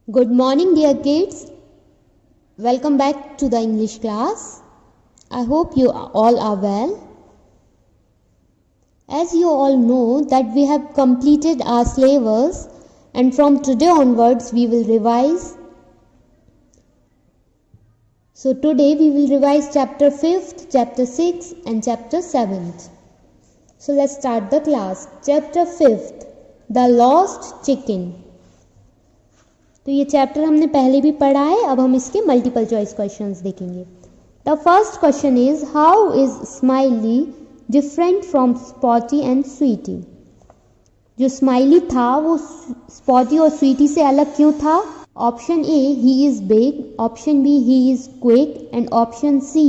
Good morning, dear kids. Welcome back to the English class. I hope you all are well. As you all know that we have completed our syllabus and from today onwards we will revise. So today we will revise chapter 5th, chapter 6th and chapter 7th. So let's start the class. Chapter 5th, The Lost Chicken. तो ये chapter हमने पहले भी पढ़ा है. अब हम इसके मल्टीपल चॉइस क्वेश्चंस देखेंगे. The first question is how is Smiley different from Spotty and Sweety. जो स्माइली था वो स्पॉटी और स्वीटी से अलग क्यों था? Option A he is big, option B he is quick and option C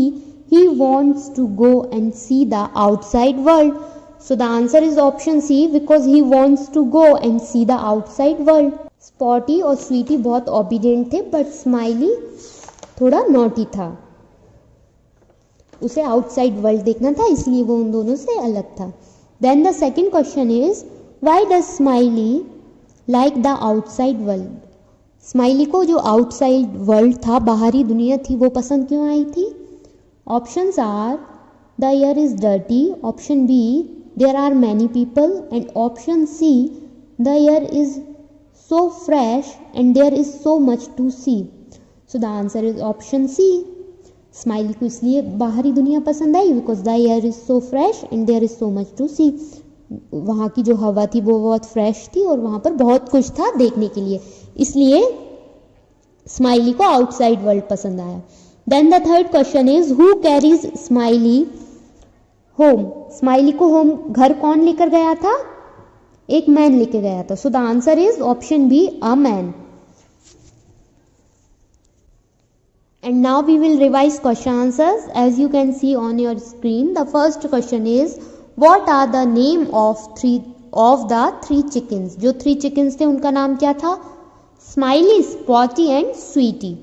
he wants to go and see the outside world. So the answer is option C because he wants to go and see the outside world. Spotty और Sweety बहुत obedient थे but smiley थोड़ा naughty था. उसे outside world देखना था इसलिए वो उन दोनों से अलग था. Then the second question is why does Smiley like the outside world. Smiley को जो आउटसाइड वर्ल्ड था, बाहरी दुनिया थी, वो पसंद क्यों आई थी? Options are the air is dirty, option B there are many people and option C the air is so fresh and there is so much to see. So the answer is option C. Smiley को इसलिए बाहरी दुनिया पसंद आई because the air is so fresh and there is so much to see. वहाँ की जो हवा थी वो बहुत फ्रेश थी और वहाँ पर बहुत कुछ था देखने के लिए, इसलिए स्माइली को आउटसाइड वर्ल्ड पसंद आया. Then the third question is who carries Smiley home. Smiley को होम घर कौन लेकर गया था? एक मैन लेके गया था. So the answer is option B a man. And now we will revise question answers as you can see on your screen. The first question is what are the name of the three chickens. जो three chickens थे उनका नाम क्या था? Smiley, Spotty and Sweety.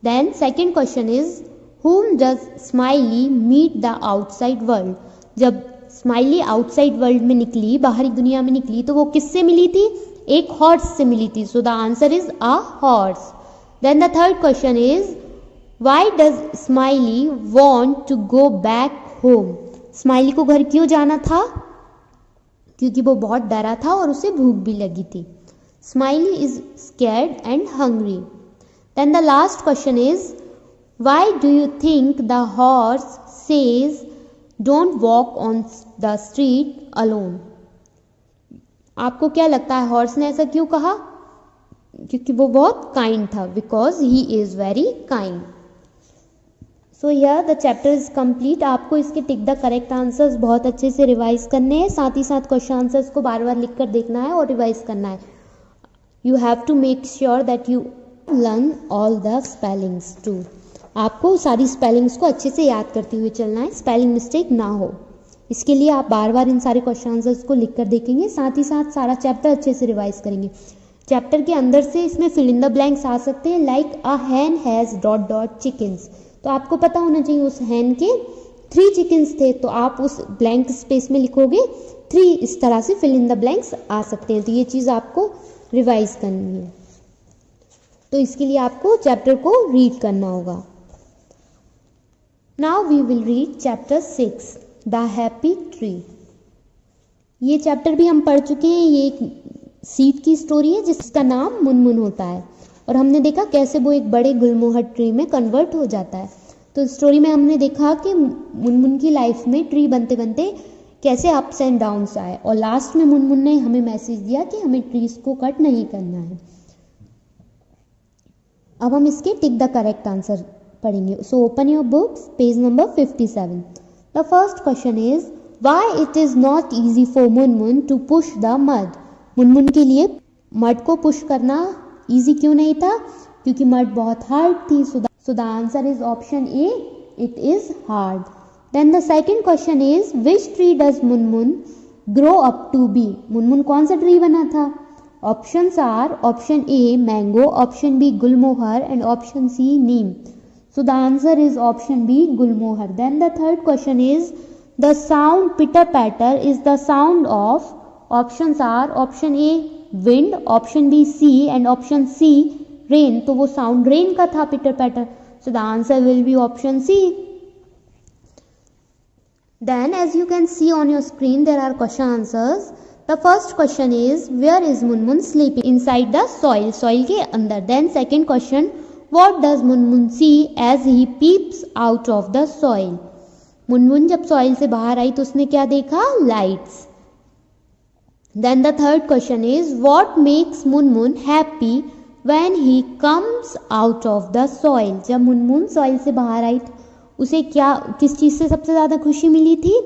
Then second question is whom does Smiley meet the outside world. जब Smiley outside world में निकली, बाहरी दुनिया में निकली, तो वो किससे मिली थी? एक हॉर्स से मिली थी. So the answer is a horse. Then the third question is why does Smiley want to go back home. Smiley को घर क्यों जाना था? क्योंकि वो बहुत डरा था और उसे भूख भी लगी थी. Smiley is scared and hungry. Then the last question is why do you think the horse says don't walk on the street alone. आपको क्या लगता है हॉर्स ने ऐसा क्यों कहा? क्योंकि वो बहुत काइंड था, because he is very kind. So here the chapter is complete. आपको इसके टिक द करेक्ट आंसर्स बहुत अच्छे से रिवाइज करने हैं, साथ ही साथ क्वेश्चन आंसर्स को बार बार लिख कर देखना है और रिवाइज करना है. You have to make sure that you learn all the spellings too. आपको सारी स्पेलिंग्स को अच्छे से याद करते हुए चलना है, स्पेलिंग मिस्टेक ना हो. इसके लिए आप बार बार इन सारे क्वेश्चन आंसर्स को लिख कर देखेंगे, साथ ही साथ सारा चैप्टर अच्छे से रिवाइज करेंगे. चैप्टर के अंदर से इसमें फिल इन द ब्लैंक्स आ सकते हैं, like a hen has dot dot chickens. तो आपको पता होना चाहिए उस हैन के 3 चिकन्स थे, तो आप उस ब्लैंक स्पेस में लिखोगे 3. इस तरह से फिल इन द ब्लैंक्स आ सकते हैं. तो ये चीज़ आपको रिवाइज करनी है. तो इसके लिए आपको चैप्टर को रीड करना होगा. Now we will read chapter 6, The Happy Tree. ये चैप्टर भी हम पढ़ चुके हैं. ये एक सीड की स्टोरी है जिसका नाम मुनमुन होता है और हमने देखा कैसे वो एक बड़े गुलमोहर ट्री में कन्वर्ट हो जाता है. तो स्टोरी में हमने देखा कि मुनमुन की लाइफ में ट्री बनते बनते कैसे अप्स एंड डाउन्स आए और लास्ट में मुनमुन ने हमें मैसेज दिया कि हमें ट्रीज को कट नहीं करना है. अब हम इसके टिक द करेक्ट आंसर पढ़ेंगे. So open your books, page number 57. The first question is why it is not easy for Munmun to push the mud. Munmun के लिए मड को पुश करना इजी क्यों नहीं था? क्योंकि मड बहुत हार्ड थी. So the answer is option A, it is hard. Then the second question is which tree does Munmun grow up to be. Munmun कौन सा ट्री बना था? Options are option A mango, option B gulmohar and option C neem. So the answer is option B, Gulmohar. Then the third question is the sound pitter patter is the sound of. Options are option A wind, option B C and option C rain, तो वो sound rain का था, pitter patter. So the answer will be option C. Then as you can see on your screen there are question answers. The first question is where is Munmun sleeping? Inside the soil, soil के अंदर. Then second question, what does Munmun see as he peeps out of the soil? Munmun जब soil से बाहर आई तो उसने क्या देखा? Lights. Then the third question is what makes Munmun happy when he comes out of the soil? जब Munmun soil से बाहर आई उसे क्या, किस चीज़ से सबसे ज़्यादा खुशी मिली थी?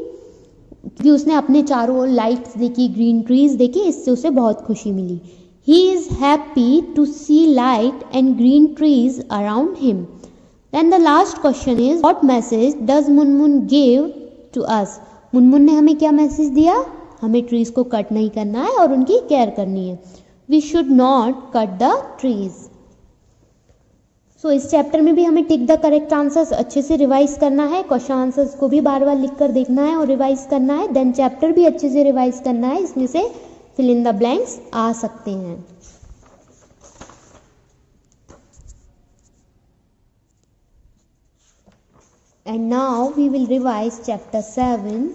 कि उसने अपने चारों ओर लाइट्स देखी, ग्रीन ट्रीज देखी, इससे उसे बहुत खुशी मिली. He is happy to see light and green trees around him. Then the last question is what message does Munmun give to us? Munmun ने हमें क्या मैसेज दिया? हमें ट्रीज को कट नहीं करना है और उनकी केयर करनी है. We should not cut the trees. So इस चैप्टर में भी हमें टिक द करेक्ट आंसर्स अच्छे से रिवाइज करना है. क्वेश्चन आंसर्स को भी बार बार लिख कर देखना है और रिवाइज करना है. देन चैप्टर भी अच्छे से रिवाइज करना है. इसमें से फिल इन द ब्लैंक्स आ सकते हैं. And now we will revise chapter 7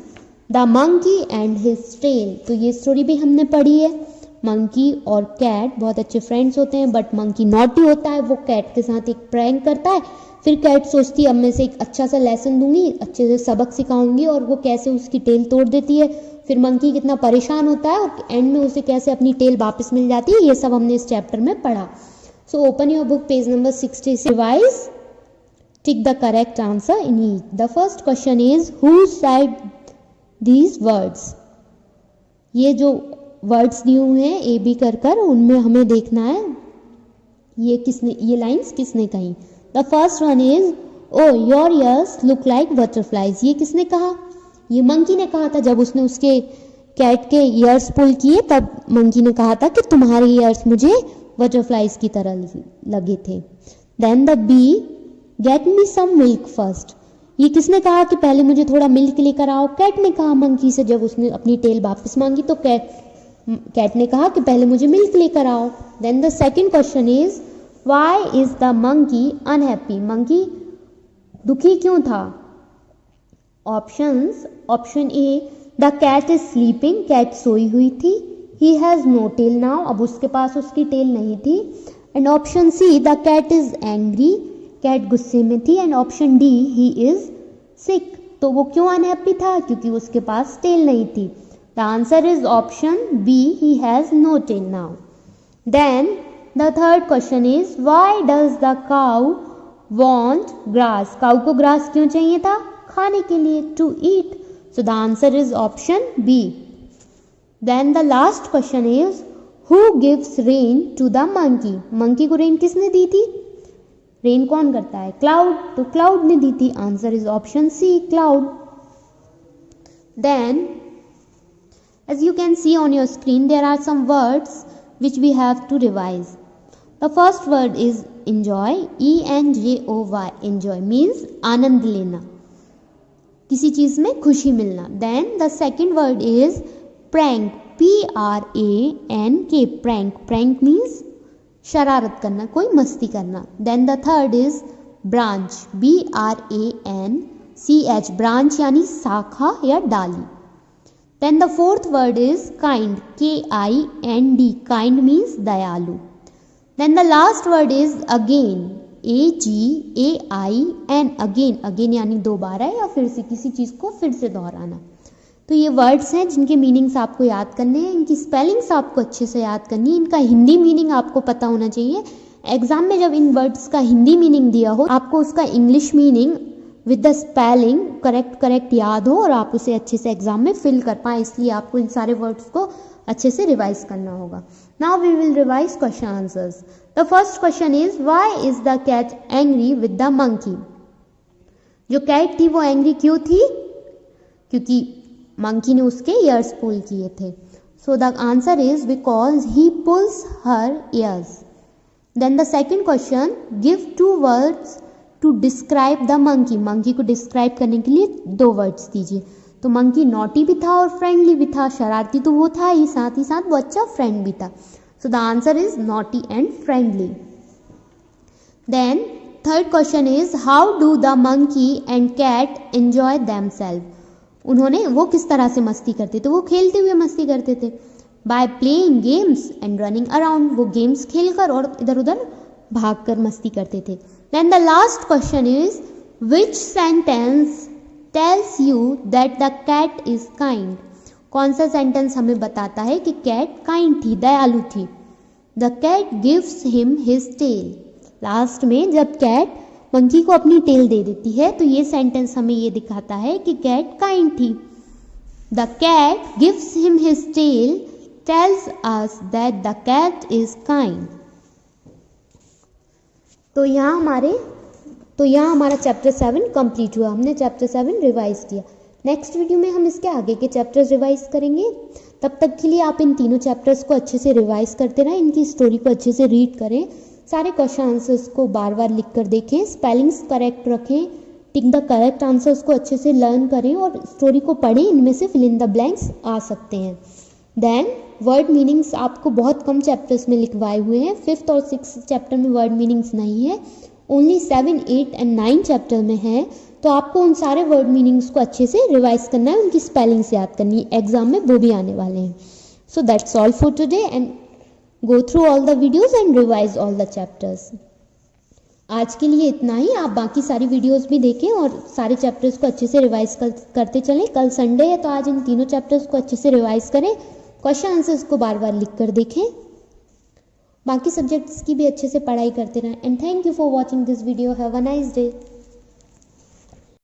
the monkey and his tail. तो ये स्टोरी भी हमने पढ़ी है. मंकी और कैट बहुत अच्छे फ्रेंड्स होते हैं, बट मंकी नॉटी होता है. वो कैट के साथ एक प्रैंक करता है. फिर कैट सोचती है अब मैं से एक अच्छा सा लेसन दूंगी, अच्छे से सबक सिखाऊंगी, और वो कैसे उसकी टेल तोड़ देती है. फिर मंकी कितना परेशान होता है और एंड में उसे कैसे अपनी टेल वापस मिल जाती है. ये सब हमने इस चैप्टर में पढ़ा. सो open your book page number 66. Revise, tick the correct answer in each. The first question is who said these words. ये जो वर्ड्स दिए हुए हैं ए बी कर उनमें हमें देखना है ये किसने, ये लाइंस किसने कही. The first one is oh your ears look like butterflies. ये किसने कहा? ये मंकी ने कहा था. जब उसने उसके कैट के ईयर्स पुल किए तब मंकी ने कहा था कि तुम्हारे ईयर्स मुझे बटरफ्लाइज की तरह लगे थे. Then the B get me some milk first. ये किसने कहा कि पहले मुझे थोड़ा मिल्क लेकर आओ? कैट ने कहा मंकी से. जब उसने अपनी टेल वापस मांगी तो कैट ने कहा कि पहले मुझे मिल्क लेकर आओ. Then the second question is why is the monkey unhappy. Monkey दुखी क्यों था? Options, option A the cat is sleeping. Cat सोई हुई थी. He has no tail now. अब उसके पास उसकी टेल नहीं थी. And option C the cat is angry. Cat गुस्से में थी. And option D he is sick. तो वो क्यों अनहैप्पी था? क्योंकि उसके पास टेल नहीं थी. The answer is option B. He has no tail now. Then the third question is why does the cow want grass? Cow को grass क्यों चाहिए था? खाने के लिए, to eat. So the answer is option B. Then the last question is who gives rain to the monkey? Monkey को rain किसने दी थी? Rain कौन करता है? Cloud. तो cloud ने दी थी. Answer is option C. Cloud. Then as you can see on your screen there are some words which we have to revise. The first word is enjoy. ENJOY. Enjoy means आनंद लेना, किसी चीज में खुशी मिलना. Then the second word is prank. PRANK. Prank. Prank means शरारत करना, कोई मस्ती करना. Then the third is branch. BRANCH. branch यानी शाखा या डाली. Then the fourth word is kind. KIND. Kind means दयालु. Then the last word is again. AGAIN. Again. Again यानी दोबारा या फिर से किसी चीज को फिर से दोहराना. तो ये वर्ड्स हैं जिनके मीनिंग्स आपको याद करने हैं. इनकी स्पेलिंग्स आपको अच्छे से याद करनी है. इनका हिंदी मीनिंग आपको पता होना चाहिए. एग्जाम में जब इन वर्ड्स का हिंदी मीनिंग दिया हो आपको उसका English meaning with the spelling correct याद हो और आप उसे अच्छे से एग्जाम में फिल कर पाए. इसलिए आपको इन सारे वर्ड्स को अच्छे से रिवाइज करना होगा. Now we will revise question answers. The first question is why is the cat angry with the monkey. जो कैट थी वो एंग्री क्यों थी? क्योंकि मंकी ने उसके ईयर्स पुल किए थे. So the answer is because he pulls her ears. Then the second question give 2 words to describe the monkey. Monkey को डिस्क्राइब करने के लिए 2 वर्ड्स दीजिए. तो मंकी नॉटी भी था और फ्रेंडली भी था. शरारती तो वो था ही साथ वो अच्छा फ्रेंड भी था. So the answer is naughty and friendly. Then third question is how do the monkey and cat enjoy themselves? उन्होंने वो किस तरह से मस्ती करते थे? वो खेलते हुए मस्ती करते थे. By playing games and running around. वो गेम्स खेलकर और इधर उधर भागकर मस्ती करते थे. Then the last question is which sentence tells you that the cat is kind? कौन सा सेंटेंस हमें बताता है कि कैट काइंड थी, दयालु थी? The cat gives him his tail. Last में जब कैट मंकी को अपनी टेल दे देती है तो ये सेंटेंस हमें ये दिखाता है कि कैट काइंड थी. The cat gives him his tail tells us that the cat is kind. तो यहाँ हमारा चैप्टर 7 कंप्लीट हुआ. हमने चैप्टर 7 रिवाइज किया. नेक्स्ट वीडियो में हम इसके आगे के चैप्टर्स रिवाइज करेंगे. तब तक के लिए आप इन तीनों चैप्टर्स को अच्छे से रिवाइज करते रहें, इनकी स्टोरी को अच्छे से रीड करें, सारे क्वेश्चन आंसर्स को बार बार लिख कर देखें, स्पेलिंग्स करेक्ट रखें, टिक द करेक्ट आंसर्स को अच्छे से लर्न करें और स्टोरी को पढ़ें. इनमें से फिल इन द ब्लैंक्स आ सकते हैं. देन वर्ड मीनिंग्स आपको बहुत कम चैप्टर्स में लिखवाए हुए हैं. 5th और 6th चैप्टर में वर्ड मीनिंग्स नहीं है, ओनली 7, 8 एंड 9 चैप्टर में है. तो आपको उन सारे वर्ड मीनिंग्स को अच्छे से रिवाइज करना है, उनकी स्पेलिंग्स याद करनी है. एग्जाम में वो भी आने वाले हैं. So that's all for today and go through all the videos and revise all the chapters. आज के लिए इतना ही. आप बाकी सारी वीडियोस भी देखें और सारे चैप्टर्स को अच्छे से रिवाइज करते चलें. कल संडे है तो आज इन तीनों चैप्टर्स को अच्छे से रिवाइज करें, क्वेश्चन आंसर्स को बार बार लिख कर देखें, बाकी सब्जेक्ट्स की भी अच्छे से पढ़ाई करते रहें. And thank you for watching this video. Have a nice day.